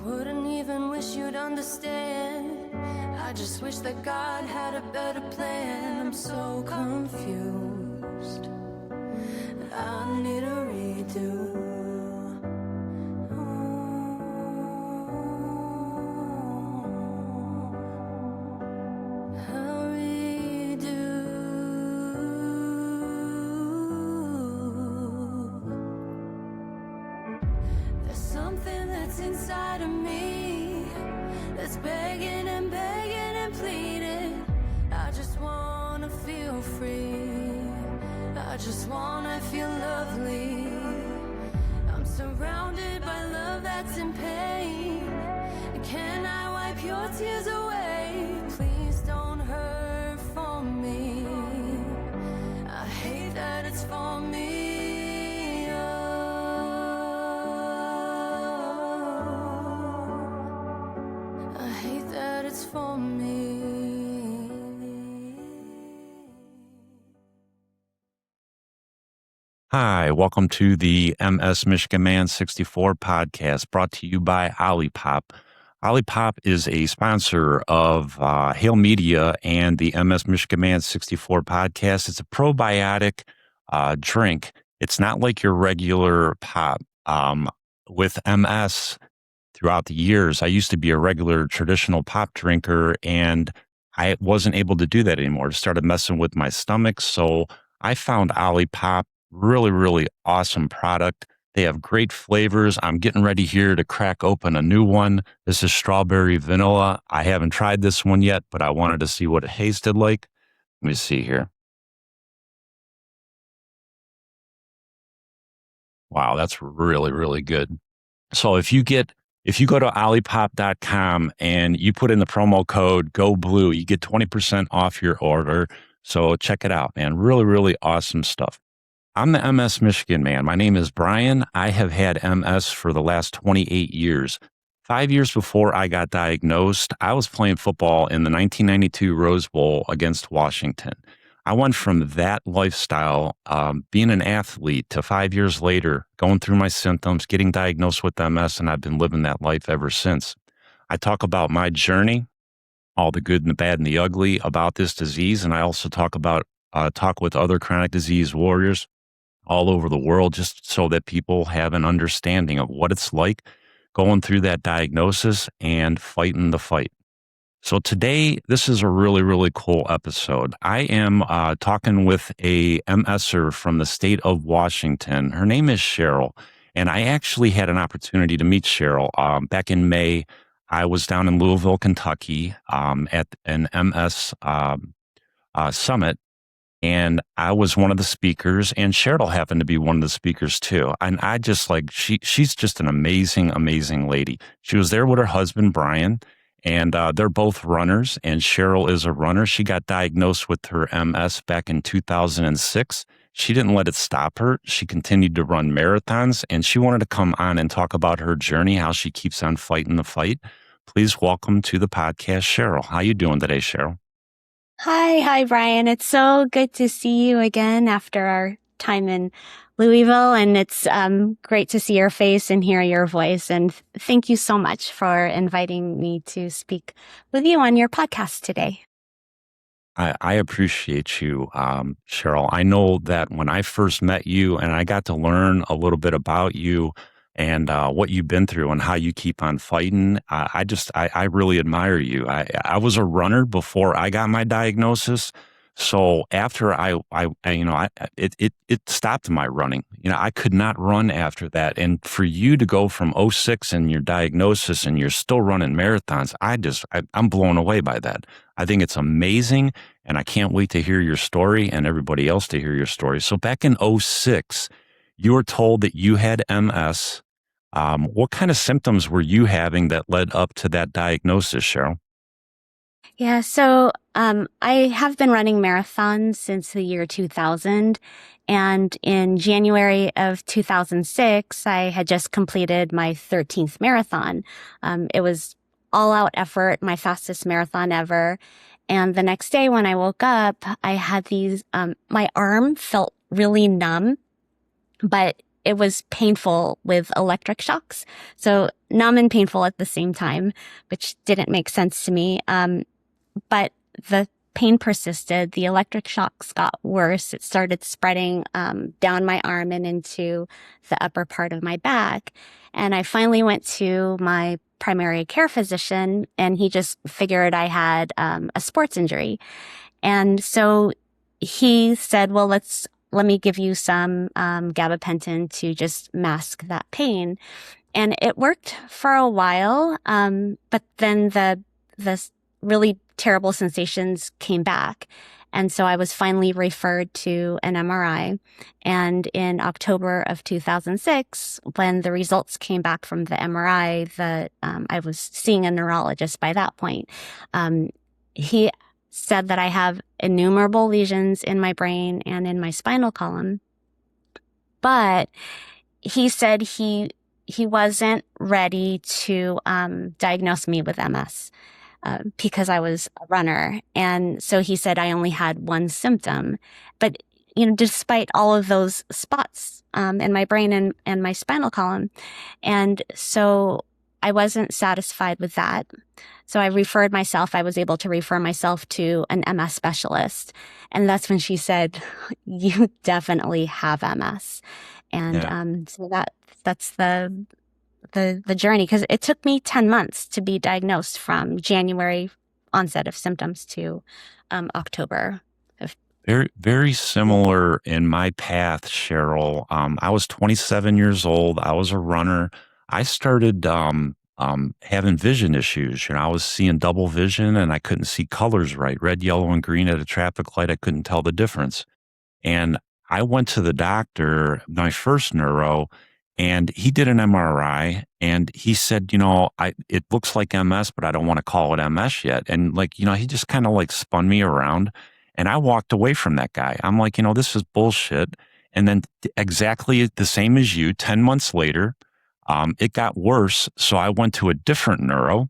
wouldn't even wish you'd understand. I just wish that God had a better plan. I'm so confused. I need a redo. Inside of me that's begging and begging and pleading. I just wanna feel free. I just wanna feel lovely. I'm surrounded by love that's in pain. Can I wipe your tears away? Please don't hurt for me. I hate that it's for me. It's for me. Hi, welcome to the MS Michigan Man 64 podcast brought to you by Olipop. Olipop is a sponsor of Hail Media and the MS Michigan Man 64 podcast. It's a probiotic drink. It's not like your regular pop. With MS, throughout the years, I used to be a regular traditional pop drinker, and I wasn't able to do that anymore. It started messing with my stomach. So I found Olipop, really, really awesome product. They have great flavors. I'm getting ready here to crack open a new one. This is strawberry vanilla. I haven't tried this one yet, but I wanted to see what it tasted like. Let me see here. Wow, that's really, really good. So if you go to olipop.com and you put in the promo code GOBLUE, you get 20% off your order. So check it out, man. Really, really awesome stuff. I'm the MS Michigan Man. My name is Brian. I have had MS for the last 28 years. 5 years before I got diagnosed, I was playing football in the 1992 Rose Bowl against Washington. I went from that lifestyle, being an athlete, to 5 years later, going through my symptoms, getting diagnosed with MS, and I've been living that life ever since. I talk about my journey, all the good and the bad and the ugly about this disease, and I also talk with other chronic disease warriors all over the world, just so that people have an understanding of what it's like going through that diagnosis and fighting the fight. So today, this is a really, really cool episode. I am talking with a MSer from the state of Washington. Her name is Cheryl, and I actually had an opportunity to meet Cheryl back in May. I was down in Louisville, Kentucky at an MS summit, and I was one of the speakers, and Cheryl happened to be one of the speakers too. And I just she's just an amazing, amazing lady. She was there with her husband, Brian. And they're both runners, and Cheryl is a runner. She got diagnosed with her MS back in 2006. She didn't let it stop her. She continued to run marathons, and she wanted to come on and talk about her journey, how she keeps on fighting the fight. Please welcome to the podcast, Cheryl. How you doing today, Cheryl? Hi, Brian. It's so good to see you again after our time in Louisville, and it's great to see your face and hear your voice. And thank you so much for inviting me to speak with you on your podcast today. I appreciate you, Cheryl. I know that when I first met you and I got to learn a little bit about you and what you've been through and how you keep on fighting, I really admire you. I was a runner before I got my diagnosis. So after it stopped my running. I could not run after that. And for you to go from 06 and your diagnosis and you're still running marathons, I'm blown away by that. I think it's amazing. And I can't wait to hear your story and everybody else to hear your story. So back in 06, you were told that you had MS. What kind of symptoms were you having that led up to that diagnosis, Cheryl? Yeah, so I have been running marathons since the year 2000. And in January of 2006, I had just completed my 13th marathon. It was all-out effort, my fastest marathon ever. And the next day when I woke up, I had my arm felt really numb, but it was painful with electric shocks. So numb and painful at the same time, which didn't make sense to me. But the pain persisted. The electric shocks got worse. It started spreading down my arm and into the upper part of my back. And I finally went to my primary care physician, and he just figured I had a sports injury. And so he said, well, let me give you some gabapentin to just mask that pain. And it worked for a while, but then the really terrible sensations came back. And so I was finally referred to an MRI. And in October of 2006, when the results came back from the MRI, I was seeing a neurologist by that point. He said that I have innumerable lesions in my brain and in my spinal column. But he said he wasn't ready to diagnose me with MS. Because I was a runner. And so he said I only had one symptom. But, despite all of those spots in my brain and my spinal column. And so I wasn't satisfied with that. So I was able to refer myself to an MS specialist. And that's when she said, you definitely have MS. And so that's the journey, because it took me 10 months to be diagnosed from January onset of symptoms to October. Very, very similar in my path, Cheryl. I was 27 years old. I was a runner. I started having vision issues. I was seeing double vision, and I couldn't see colors right. Red, yellow, and green at a traffic light. I couldn't tell the difference. And I went to the doctor, my first neuro, and he did an MRI, and he said, it looks like MS, but I don't want to call it MS yet. And he just kind of spun me around, and I walked away from that guy. I'm like, this is bullshit. And then exactly the same as you, 10 months later, it got worse. So I went to a different neuro,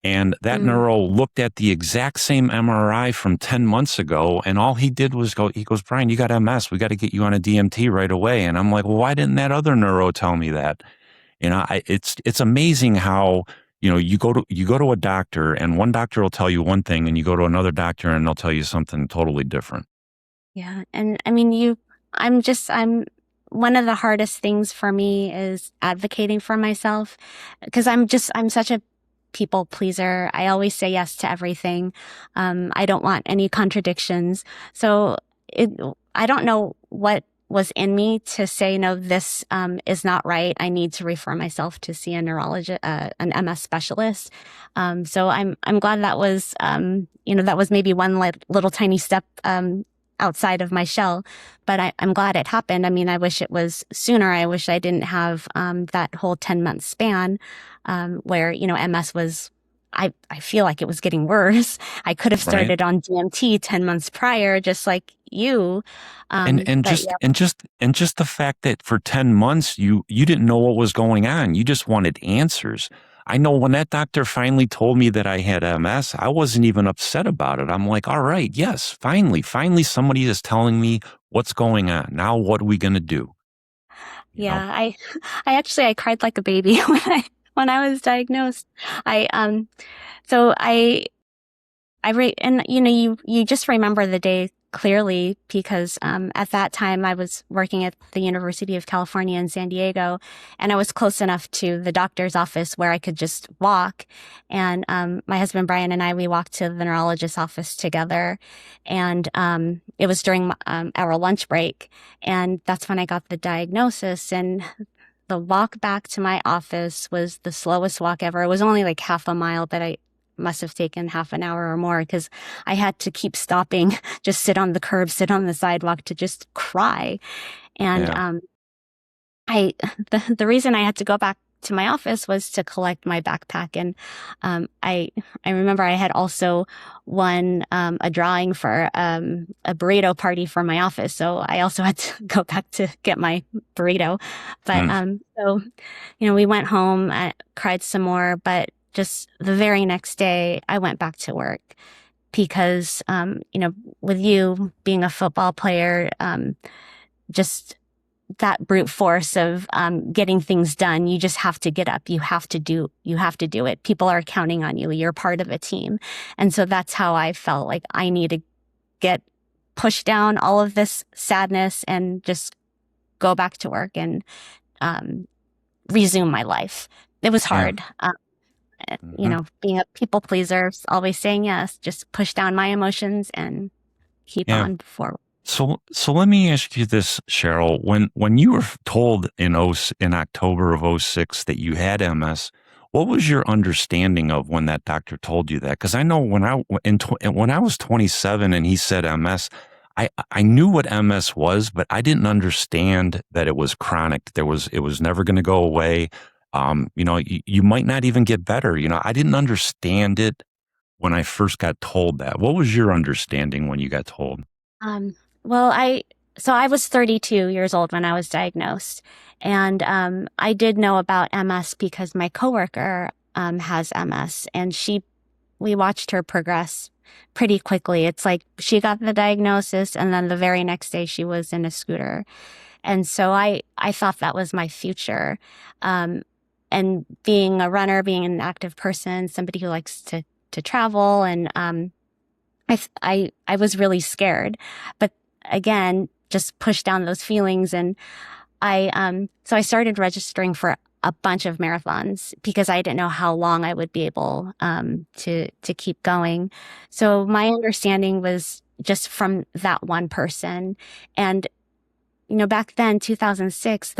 and that neuro looked at the exact same MRI from 10 months ago. And all he did was he goes, Brian, you got MS. We got to get you on a DMT right away. And I'm like, well, why didn't that other neuro tell me that? It's amazing how, you go to a doctor, and one doctor will tell you one thing, and you go to another doctor and they'll tell you something totally different. Yeah. And I mean, I'm one of the hardest things for me is advocating for myself, because I'm such a people pleaser. I always say yes to everything. I don't want any contradictions. So I don't know what was in me to say, no, this is not right. I need to refer myself to see a neurologist, an MS specialist. So I'm glad that was, that was maybe one little tiny step outside of my shell, but I'm glad it happened. I mean, I wish it was sooner. I wish I didn't have that whole 10-month span where, MS was, I feel like it was getting worse. I could have started on DMT 10 months prior, just like you. And just the fact that for 10 months, you didn't know what was going on. You just wanted answers. I know when that doctor finally told me that I had MS, I wasn't even upset about it. I'm like, all right, yes, finally somebody is telling me what's going on. Now what are we going to do? Yeah, I cried like a baby when I was diagnosed. And you just remember the day clearly, because at that time I was working at the University of California in San Diego, and I was close enough to the doctor's office where I could just walk. And my husband Brian and we walked to the neurologist's office together, and it was during our lunch break, and that's when I got the diagnosis. And the walk back to my office was the slowest walk ever. It was only like half a mile, but I must have taken half an hour or more, because I had to keep stopping, just sit on the curb, sit on the sidewalk to just cry. And the reason I had to go back to my office was to collect my backpack. And I remember I had also won a drawing for a burrito party for my office, so I also had to go back to get my burrito. But so we went home, I cried some more, but just the very next day, I went back to work, because, with you being a football player, just that brute force of getting things done. You just have to get up. You have to do it. People are counting on you. You're part of a team. And so that's how I felt like I need to get pushed down all of this sadness and just go back to work and resume my life. It was Yeah. hard. Being a people pleaser, always saying yes, just push down my emotions and keep Yeah. on forward. So let me ask you this, Cheryl. When you were told in October of '06 that you had MS, what was your understanding of when that doctor told you that? Because I know when I was 27 and he said MS, I knew what MS was, but I didn't understand that it was chronic. It was never going to go away. You might not even get better. I didn't understand it when I first got told that. What was your understanding when you got told? Well, I was 32 years old when I was diagnosed, and I did know about MS because my coworker has MS, and we watched her progress pretty quickly. It's like she got the diagnosis, and then the very next day she was in a scooter, and so I thought that was my future. And being a runner, being an active person, somebody who likes to travel, and I was really scared, but again, just pushed down those feelings. And so I started registering for a bunch of marathons because I didn't know how long I would be able to keep going. So my understanding was just from that one person. And back then, 2006,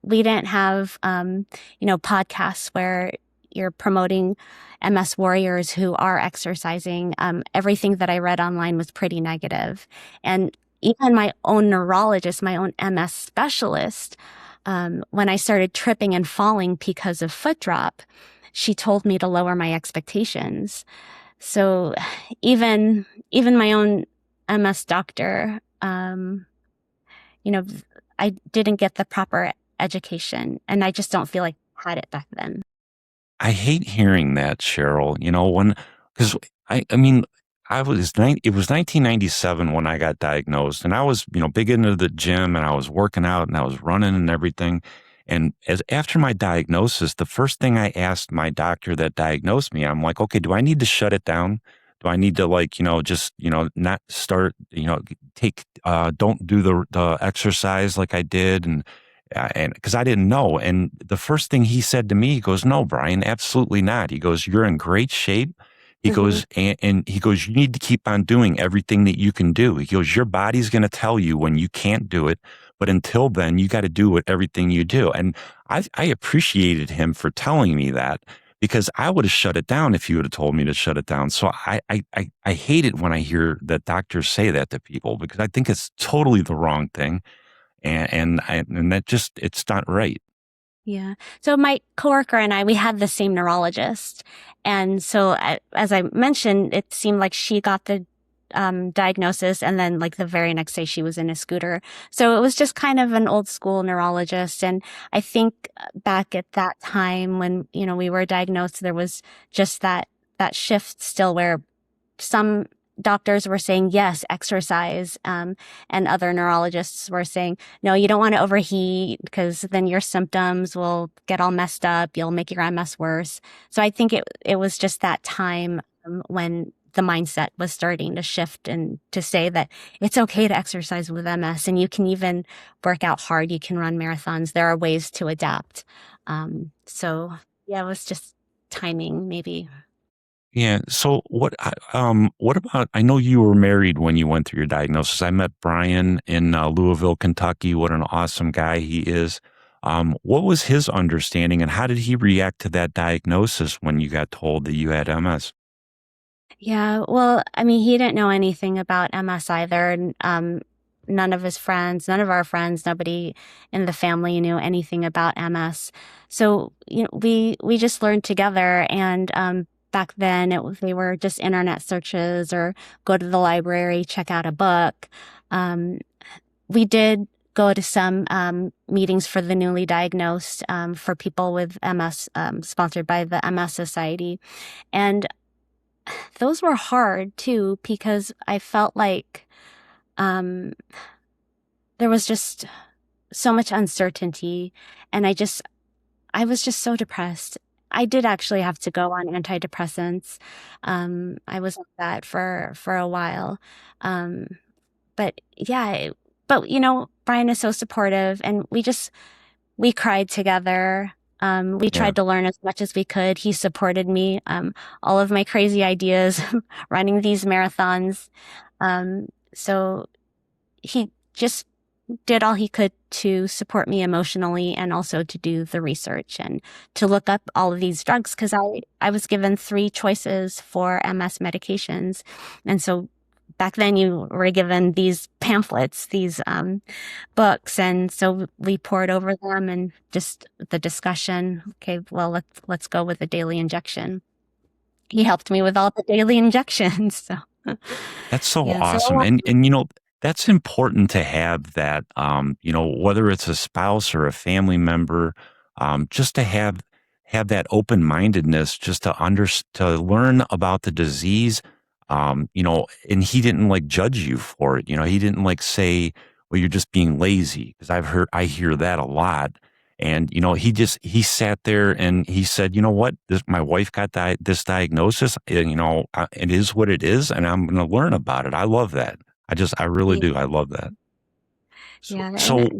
we didn't have podcasts where you're promoting MS warriors who are exercising. Everything that I read online was pretty negative. And even my own neurologist, my own MS specialist, when I started tripping and falling because of foot drop, she told me to lower my expectations. So even my own MS doctor, I didn't get the proper education, and I just don't feel like I had it back then. I hate hearing that, Cheryl. Because it was 1997 when I got diagnosed, and I was, big into the gym, and I was working out, and I was running and everything. And after my diagnosis, the first thing I asked my doctor that diagnosed me, I'm like, okay, do I need to shut it down? Do I need to just, not start, don't do the exercise like I did? And because I didn't know. And the first thing he said to me, he goes, no, Brian, absolutely not. He goes, you're in great shape. He goes, and he goes, you need to keep on doing everything that you can do. He goes, your body's going to tell you when you can't do it. But until then, you got to do everything you do. And I appreciated him for telling me that, because I would have shut it down if you would have told me to shut it down. So I hate it when I hear that doctors say that to people, because I think it's totally the wrong thing. And that it's not right. Yeah. So my coworker and we had the same neurologist. And so as I mentioned, it seemed like she got the diagnosis, and then like the very next day she was in a scooter. So it was just kind of an old school neurologist. And I think back at that time when, we were diagnosed, there was just that shift still where some doctors were saying, yes, exercise. And other neurologists were saying, no, you don't want to overheat because then your symptoms will get all messed up. You'll make your MS worse. So I think it was just that time when the mindset was starting to shift and to say that it's okay to exercise with MS, and you can even work out hard. You can run marathons. There are ways to adapt. So yeah, it was just timing maybe. Yeah. So what about, I know you were married when you went through your diagnosis. I met Brian in Louisville, Kentucky. What an awesome guy he is. What was his understanding, and how did he react to that diagnosis when you got told that you had MS? Yeah, well, I mean, he didn't know anything about MS either. And none of our friends, nobody in the family knew anything about MS. So, we just learned together. And back then, they were just internet searches or go to the library, check out a book. We did go to some meetings for the newly diagnosed for people with MS, sponsored by the MS Society. And those were hard too, because I felt like there was just so much uncertainty. And I was just so depressed. I did actually have to go on antidepressants. I was on that for a while. Um, but yeah, but Brian is so supportive, and we cried together. We Yeah. tried to learn as much as we could. He supported me. All of my crazy ideas, running these marathons. So he just did all he could to support me emotionally, and also to do the research and to look up all of these drugs, because I was given 3 choices for MS medications. And so back then you were given these pamphlets, these books. And so we poured over them, and just the discussion. Okay, well, let's go with the daily injection. He helped me with all the daily injections. So That's so yeah, so awesome. And that's important to have that, whether it's a spouse or a family member, just to have that open-mindedness, just to learn about the disease, and he didn't like judge you for it. He didn't like say, well, you're just being lazy, because I hear that a lot. And, he sat there and he said, you know what, my wife got this diagnosis, and, it is what it is, and I'm going to learn about it. I love that. I really yeah, do. I love that. So, yeah, so and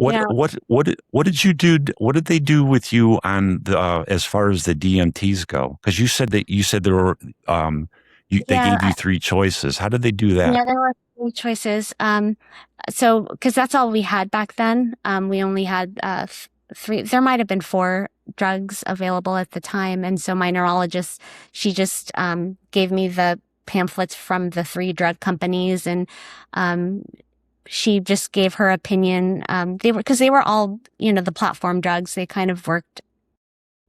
what did you do? What did they do with you on the, as far as the DMTs go? Because you said there were, they yeah, gave you 3 choices. How did they do that? yeah, there were 3 choices. So because that's all we had back then. We only had 3. There might have been 4 drugs available at the time, and so my neurologist, she just gave me the pamphlets from the 3 drug companies, and um, she just gave her opinion. Because they were all, the platform drugs. They kind of worked,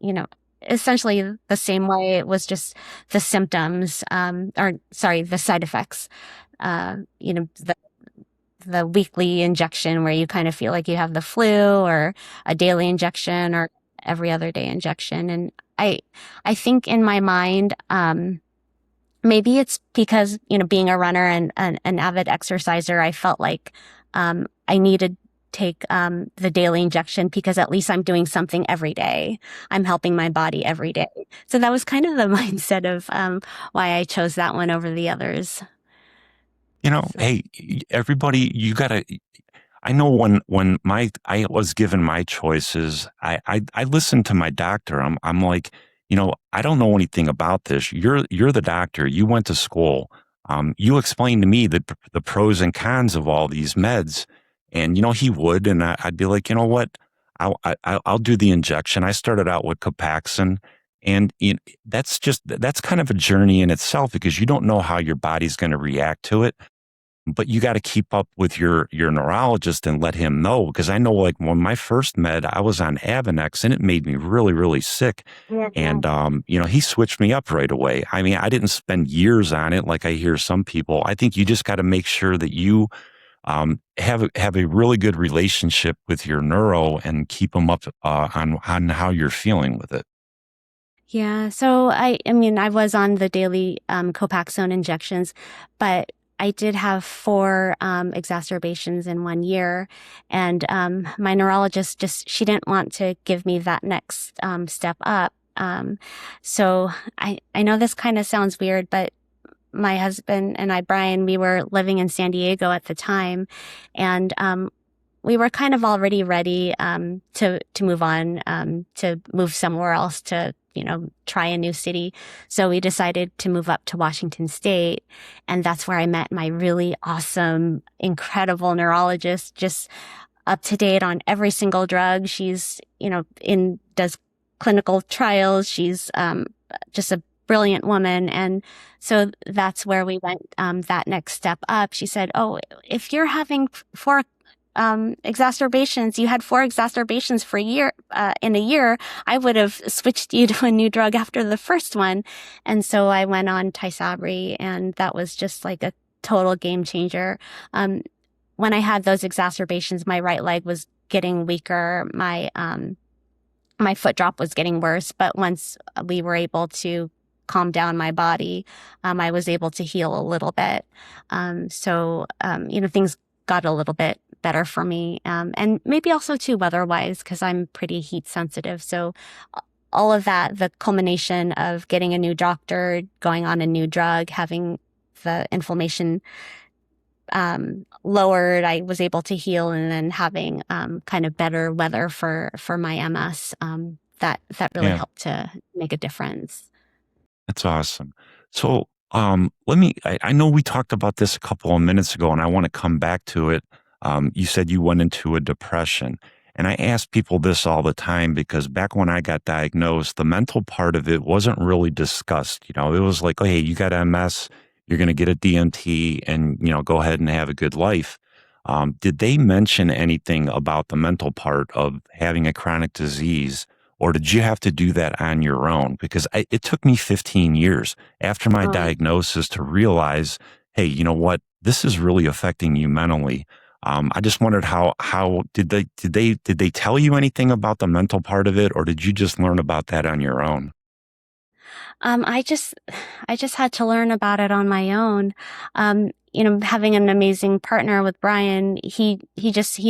you know, essentially the same way. It was just the symptoms, or sorry, the side effects. The weekly injection where you kind of feel like you have the flu, or a daily injection, or every other day injection. And I think in my mind, maybe it's because, being a runner and an avid exerciser, I felt like I needed take the daily injection, because at least I'm doing something every day. I'm helping my body every day. So that was kind of the mindset of why I chose that one over the others. So Hey, everybody, I know when I was given my choices, I listened to my doctor. I'm like, I don't know anything about this. You're the doctor. You went to school. You explained to me the pros and cons of all these meds, and he would, and I'd be like, you know what, I'll do the injection. I started out with Copaxone, and that's kind of a journey in itself, because you don't know how your body's going to react to it. But you got to keep up with your neurologist and let him know, because I know, like, when my first med, I was on Avonex, and it made me really, really sick. yeah, And, he switched me up right away. I mean, I didn't spend years on it like I hear some people. I think you just got to make sure that you have a really good relationship with your neuro, and keep them up on how you're feeling with it. yeah. So I mean, I was on the daily Copaxone injections, but I did have 4 exacerbations in 1 year, and my neurologist she didn't want to give me that next step up. So I know this kind of sounds weird, but my husband and I, Brian, we were living in San Diego at the time, and we were kind of already ready to move on, to move somewhere else, to try a new city. So we decided to move up to Washington State, and that's where I met my really awesome, incredible neurologist, just up to date on every single drug. She's does clinical trials. She's just a brilliant woman. And so that's where we went that next step up. She said, oh, if you're having 4 exacerbations, you had 4 exacerbations for a year, in a year, I would have switched you to a new drug after the first one. And so I went on Tysabri, and that was just like a total game changer. When I had those exacerbations, my right leg was getting weaker. My foot drop was getting worse. But once we were able to calm down my body, I was able to heal a little bit. So things got a little bit better for me. And maybe also too weather-wise, because I'm pretty heat sensitive. So all of that, the culmination of getting a new doctor, going on a new drug, having the inflammation lowered, I was able to heal, and then having kind of better weather for my MS, that really Yeah, helped to make a difference. that's awesome. So, I know we talked about this a couple of minutes ago, and I want to come back to it. You said you went into a depression. And I ask people this all the time because back when I got diagnosed, the mental part of it wasn't really discussed. You know, it was like, oh, hey, you got MS, you're going to get a DMT and, go ahead and have a good life. Did they mention anything about the mental part of having a chronic disease, or did you have to do that on your own? Because it took me 15 years after my Um, diagnosis to realize, hey, you know what? This is really affecting you mentally. I just wondered how did they tell you anything about the mental part of it, or did you just learn about that on your own? I just had to learn about it on my own. Having an amazing partner with Brian, he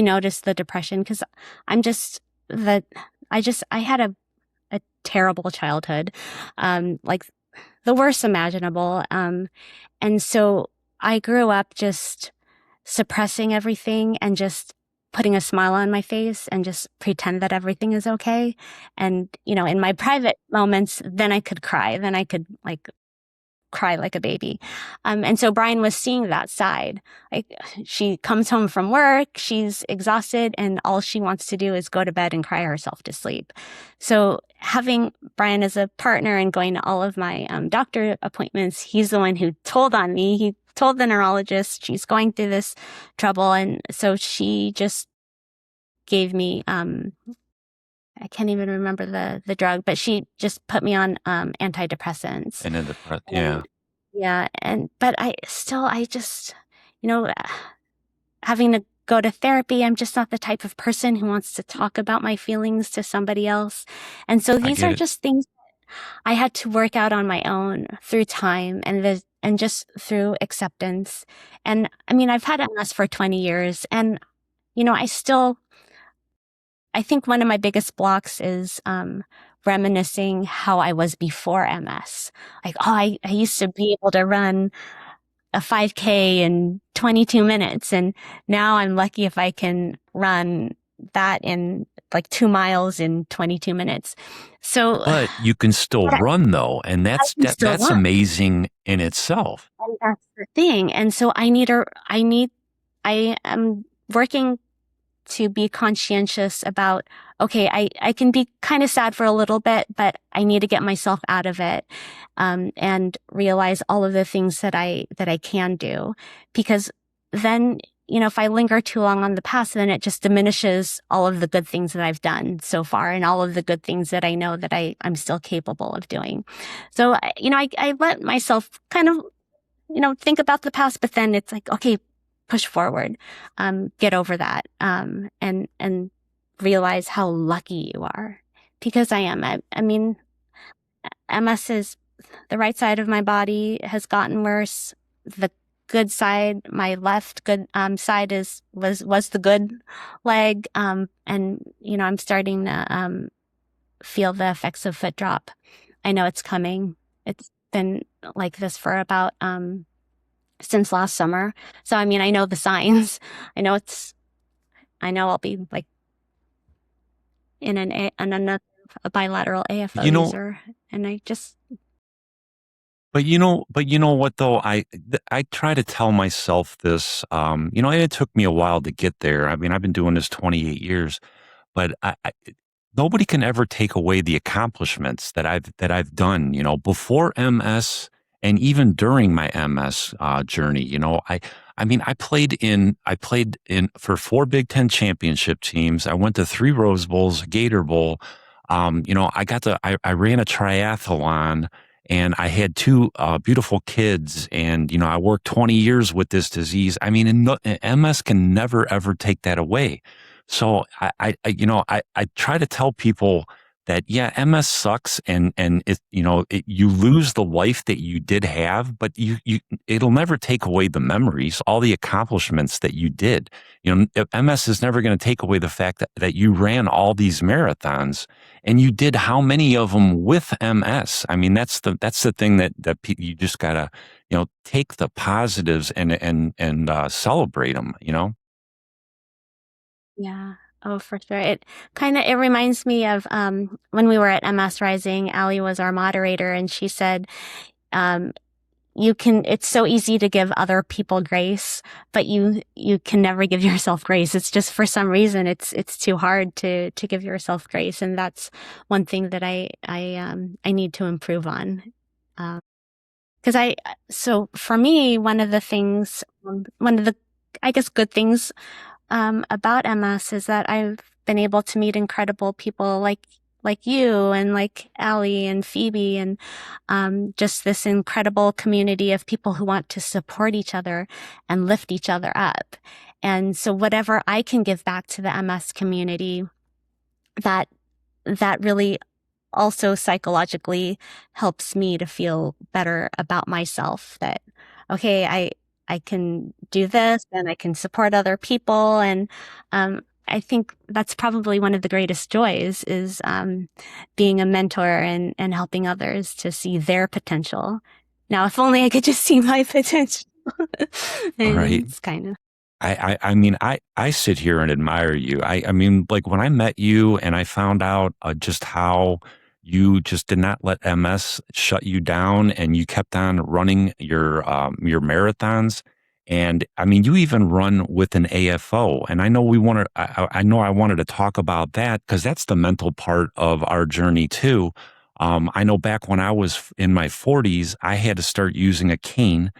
noticed the depression because I'm just the I had a terrible childhood, like the worst imaginable. And so I grew up just suppressing everything and just putting a smile on my face and just pretend that everything is okay. And, in my private moments, then I could cry. Then I could cry like a baby. And so Brian was seeing that side. Like, she comes home from work, she's exhausted, and all she wants to do is go to bed and cry herself to sleep. So having Brian as a partner and going to all of my doctor appointments, he's the one who told on me. He told the neurologist she's going through this trouble. And so she just gave me, I can't even remember the drug, but she just put me on antidepressants. And then yeah, And yeah, but I just, you know, having to go to therapy, I'm just not the type of person who wants to talk about my feelings to somebody else. And so I these get are it. just things I had to work out on my own through time and just through acceptance. And I mean, I've had MS for 20 years, and I think one of my biggest blocks is reminiscing how I was before MS. Like, oh, I used to be able to run a 5K in 22 minutes. And now I'm lucky if I can run that in like 2 miles in 22 minutes. So But you can still but run though, and I can still that's run. amazing in itself. And that's the thing. And so I am working to be conscientious about, okay, I can be kind of sad for a little bit, but I need to get myself out of it, and realize all of the things that I can do. Because then, if I linger too long on the past, then it just diminishes all of the good things that I've done so far and all of the good things that I know that I'm still capable of doing. So, I let myself kind of, think about the past, but then it's like, okay, push forward, get over that, and realize how lucky you are, because I am. I mean, MS is the right side of my body has gotten worse. The good side, my left good side was the good leg, and I'm starting to feel the effects of foot drop. I know it's coming. It's been like this for about since last summer. So, I mean, I know the signs. I know I'll be like in another a bilateral AFO You know, user. And I just, but you know what though? I try to tell myself this. And it took me a while to get there. I mean, I've been doing this 28 years, but nobody can ever take away the accomplishments that I've done, before MS and even during my MS journey. I mean, I played in for 4 Big Ten championship teams. I went to 3 Rose Bowls, a Gator Bowl. I ran a triathlon, and I had 2 beautiful kids, and I worked 20 years with this disease. I mean, and MS can never ever take that away. So I try to tell people that, yeah, MS sucks and you lose the life that you did have, but it'll never take away the memories, all the accomplishments that you did. MS is never going to take away the fact that you ran all these marathons and you did how many of them with MS. I mean, that's the thing that you just gotta, take the positives and celebrate them, Yeah. Oh, for sure. It reminds me of when we were at MS Rising. Allie was our moderator, and she said, um, it's so easy to give other people grace, but you can never give yourself grace. It's just, for some reason, it's too hard to give yourself grace. And that's one thing that I need to improve on. Cause so for me, one of the, I guess, good things, about MS is that I've been able to meet incredible people like you and like Allie and Phoebe and just this incredible community of people who want to support each other and lift each other up. And so whatever I can give back to the MS community, that really also psychologically helps me to feel better about myself, that okay, I can do this and I can support other people. And I think that's probably one of the greatest joys is being a mentor and helping others to see their potential. Now, if only I could just see my potential. Right. It's kind of. I mean, I sit here and admire you. I mean, like when I met you and I found out just how you just did not let MS shut you down and you kept on running your marathons. And I mean, you even run with an AFO. And I know I know I wanted to talk about that because that's the mental part of our journey too. I know back when I was in my 40s, I had to start using a cane.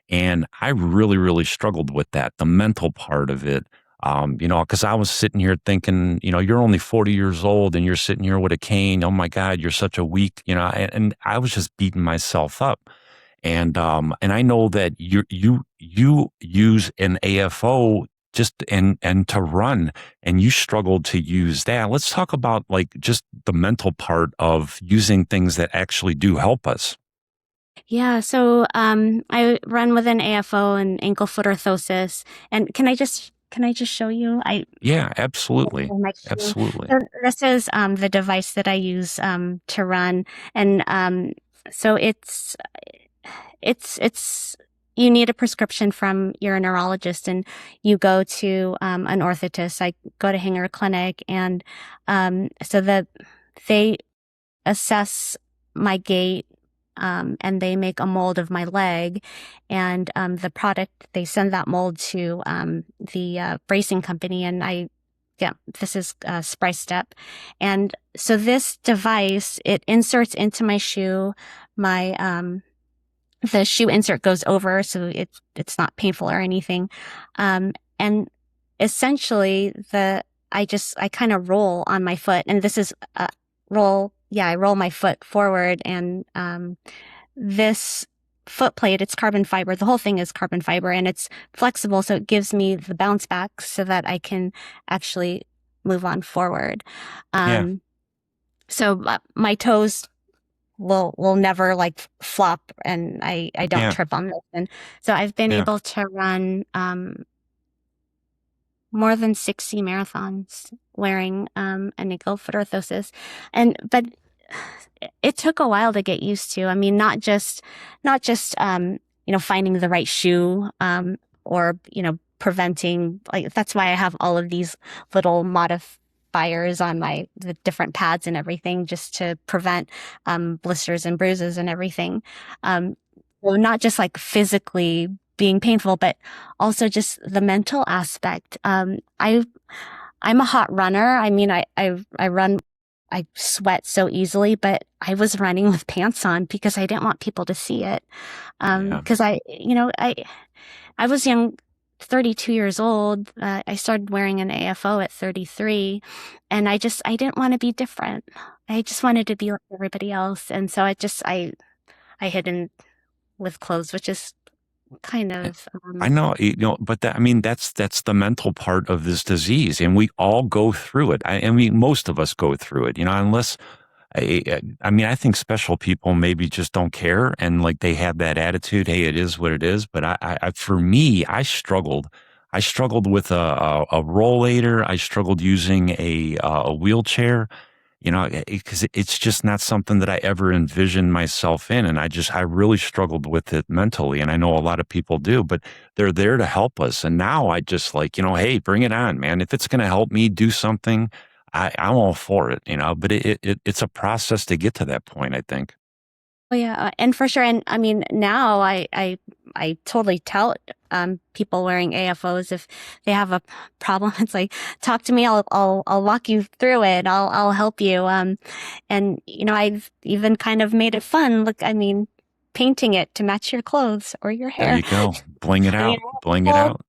And I really, really struggled with that, the mental part of it. Because I was sitting here thinking, you're only 40 years old and you're sitting here with a cane. Oh my God, you're such a weak, and I was just beating myself up. And I know that you use an AFO just and to run, and you struggled to use that. Let's talk about like just the mental part of using things that actually do help us. Yeah, so I run with an AFO and ankle foot orthosis. And can I just show you? Yeah, absolutely. My shoe. Absolutely. So this is the device that I use to run, and so it's you need a prescription from your neurologist, and you go to an orthotist. I go to Hanger Clinic, and so they assess my gait. And they make a mold of my leg, and the product, they send that mold to the bracing company, and this is Spry Step. And so this device, it inserts into my shoe. The shoe insert goes over, so it's not painful or anything. And essentially I kind of roll on my foot, and this is roll. Yeah, I roll my foot forward, and this foot plate, it's carbon fiber. The whole thing is carbon fiber, and it's flexible, so it gives me the bounce back so that I can actually move on forward. Yeah. So my toes will never like flop, and I don't Yeah. trip on this. And so I've been Yeah. able to run more than 60 marathons wearing an ankle foot orthosis. But it took a while to get used to. I mean, not just finding the right shoe, or, preventing, like, that's why I have all of these little modifiers on the different pads and everything, just to prevent blisters and bruises and everything. So not just like physically being painful, but also just the mental aspect. I'm a hot runner. I mean, I run, I sweat so easily, but I was running with pants on because I didn't want people to see it. Because I was young, 32 years old. I started wearing an AFO at 33, and I didn't want to be different. I just wanted to be like everybody else. And so I hid in with clothes, which is kind of, I know, but that's the mental part of this disease, and we all go through it. I mean, most of us go through it, unless I mean, I think special people maybe just don't care and like they have that attitude. Hey, it is what it is. But for me, I struggled. I struggled with a rollator. I struggled using a wheelchair. Because it's just not something that I ever envisioned myself in. And I really struggled with it mentally. And I know a lot of people do, but they're there to help us. And now I just like, hey, bring it on, man. If it's going to help me do something, I'm all for it, but it's a process to get to that point, I think. Oh yeah, and for sure. And I mean, now I totally tell people wearing AFOs if they have a problem. It's like, talk to me. I'll walk you through it. I'll help you. And I've even kind of made it fun. Look, I mean, painting it to match your clothes or your There hair. you go. Bling it I mean, out. Bling it out.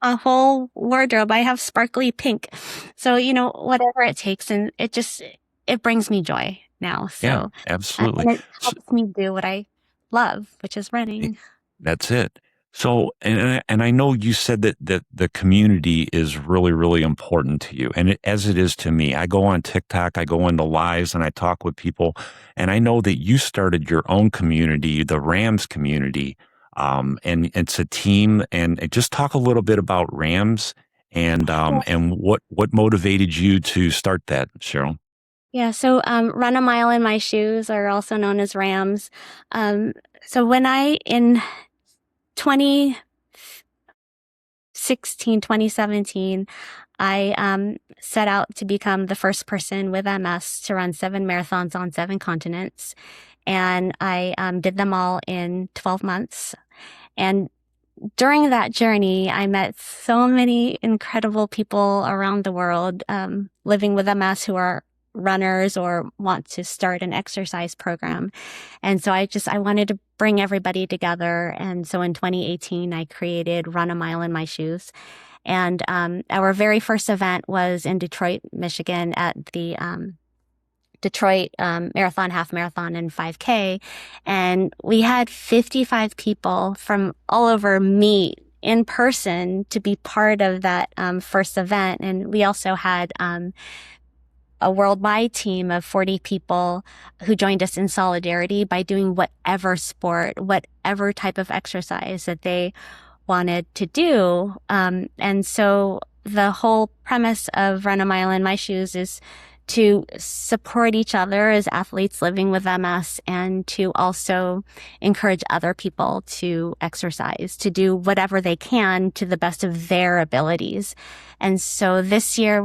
a whole wardrobe. I have sparkly pink. So, whatever it takes, and it brings me joy now. Yeah, So, absolutely. and it helps me do what I love, which is running. That's it. So, and I know you said that the community is really, really important to you, and as it is to me. I go on TikTok, I go into lives, and I talk with people, and I know that you started your own community, the Rams community, and it's a team. And just talk a little bit about Rams and what motivated you to start that, Cheryl. Yeah, so Run a Mile in My Shoes are also known as Rams. So when in 2017, I set out to become the first person with MS to run 7 marathons on 7 continents. And I did them all in 12 months. And during that journey, I met so many incredible people around the world living with MS who are runners or want to start an exercise program. And so I wanted to bring everybody together. And so in 2018, I created Run a Mile in My Shoes. And our very first event was in Detroit, Michigan at the Detroit Marathon, Half Marathon, and 5K. And we had 55 people from all over meet in person to be part of that first event. And we also had a worldwide team of 40 people who joined us in solidarity by doing whatever sport, whatever type of exercise that they wanted to do. And so the whole premise of Run a Mile in My Shoes is to support each other as athletes living with MS and to also encourage other people to exercise, to do whatever they can to the best of their abilities. And so this year,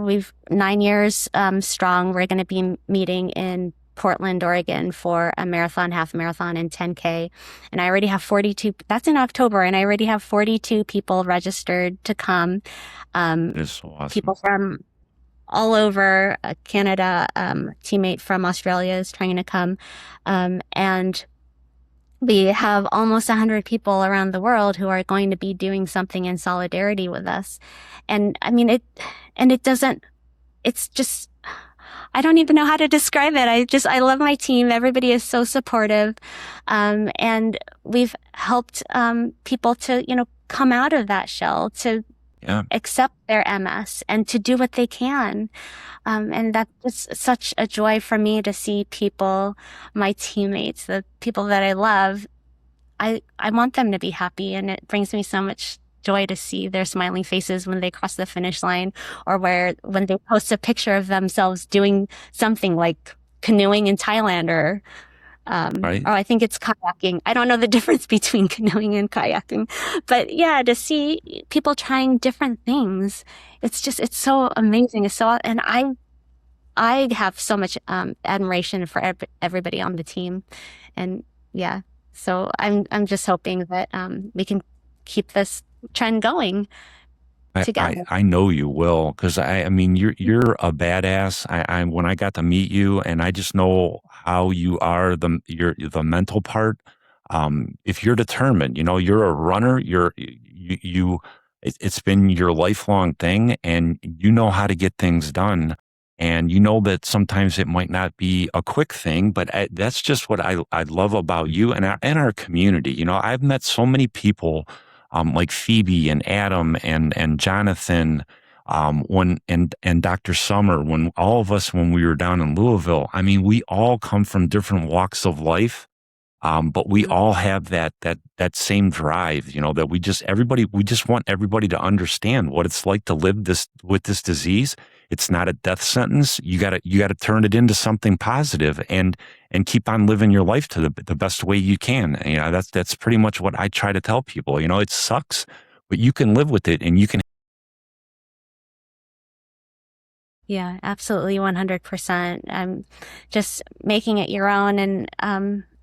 9 years strong, we're going to be meeting in Portland, Oregon for a marathon, half marathon, and 10K. And I already have 42, that's in October, and I already have 42 people registered to come. It is so awesome. People from all over Canada, teammate from Australia is trying to come. And we have almost 100 people around the world who are going to be doing something in solidarity with us. And I mean, it's just, I don't even know how to describe it. I love my team. Everybody is so supportive. And we've helped people to, come out of that shell, to accept their MS and to do what they can. And that's just such a joy for me to see people, my teammates, the people that I love. I want them to be happy, and it brings me so much joy to see their smiling faces when they cross the finish line, or when they post a picture of themselves doing something like canoeing in Thailand or Right. I think it's kayaking. I don't know the difference between canoeing and kayaking, but yeah, to see people trying different things, it's so amazing. And I have so much admiration for everybody on the team, and yeah, so I'm just hoping that we can keep this trend going together. I know you will, because I mean you're a badass. I when I got to meet you, and I just know how you are, the mental part. If you're determined, you're a runner. It's been your lifelong thing, and you know how to get things done. And you know that sometimes it might not be a quick thing, but that's just what I love about you and our community. I've met so many people like Phoebe and Adam and Jonathan, And Dr. Summer, when all of us, when we were down in Louisville, I mean, we all come from different walks of life. But we all have that same drive, you know, that we just want everybody to understand what it's like to live with this disease. It's not a death sentence. You gotta turn it into something positive and keep on living your life to the best way you can. You know, that's pretty much what I try to tell people. You know, it sucks, but you can live with it and you can. Yeah, absolutely, 100%. Just making it your own, and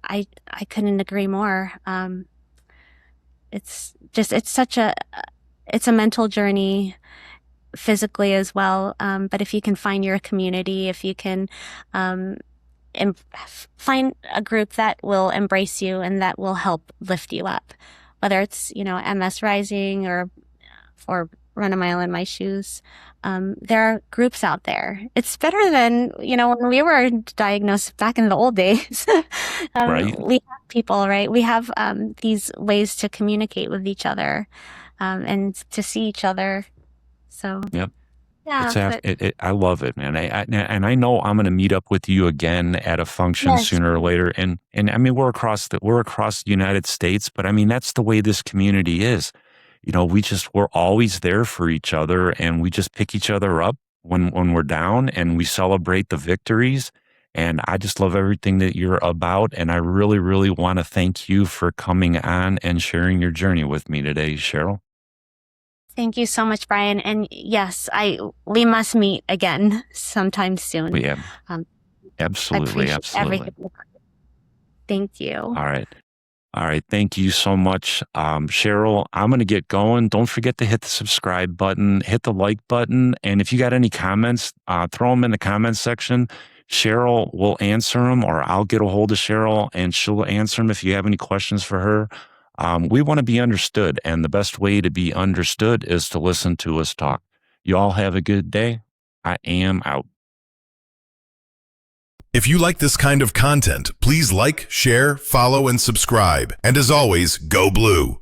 I couldn't agree more. It's a mental journey, physically as well. But if you can find your community, if you can find a group that will embrace you and that will help lift you up, whether it's, you know, MS Rising or Run a Mile in My Shoes. There are groups out there. It's better than, you know, when we were diagnosed back in the old days. Right. We have people, right? We have these ways to communicate with each other and to see each other. So, Yep. yeah. I love it, man. And I know I'm going to meet up with you again at a function Yes. sooner or later. And I mean, we're across the United States, but I mean, that's the way this community is. You know, we're always there for each other, and we just pick each other up when we're down, and we celebrate the victories. And I just love everything that you're about. And I really, really want to thank you for coming on and sharing your journey with me today, Cheryl. Thank you so much, Brian. And yes, we must meet again sometime soon. Yeah, I absolutely. appreciate Absolutely. everything. Thank you. All right. All right. Thank you so much. Cheryl, I'm going to get going. Don't forget to hit the subscribe button, hit the like button. And if you got any comments, throw them in the comments section. Cheryl will answer them, or I'll get a hold of Cheryl and she'll answer them if you have any questions for her. We want to be understood, and the best way to be understood is to listen to us talk. You all have a good day. I am out. If you like this kind of content, please like, share, follow, and subscribe. And as always, go blue.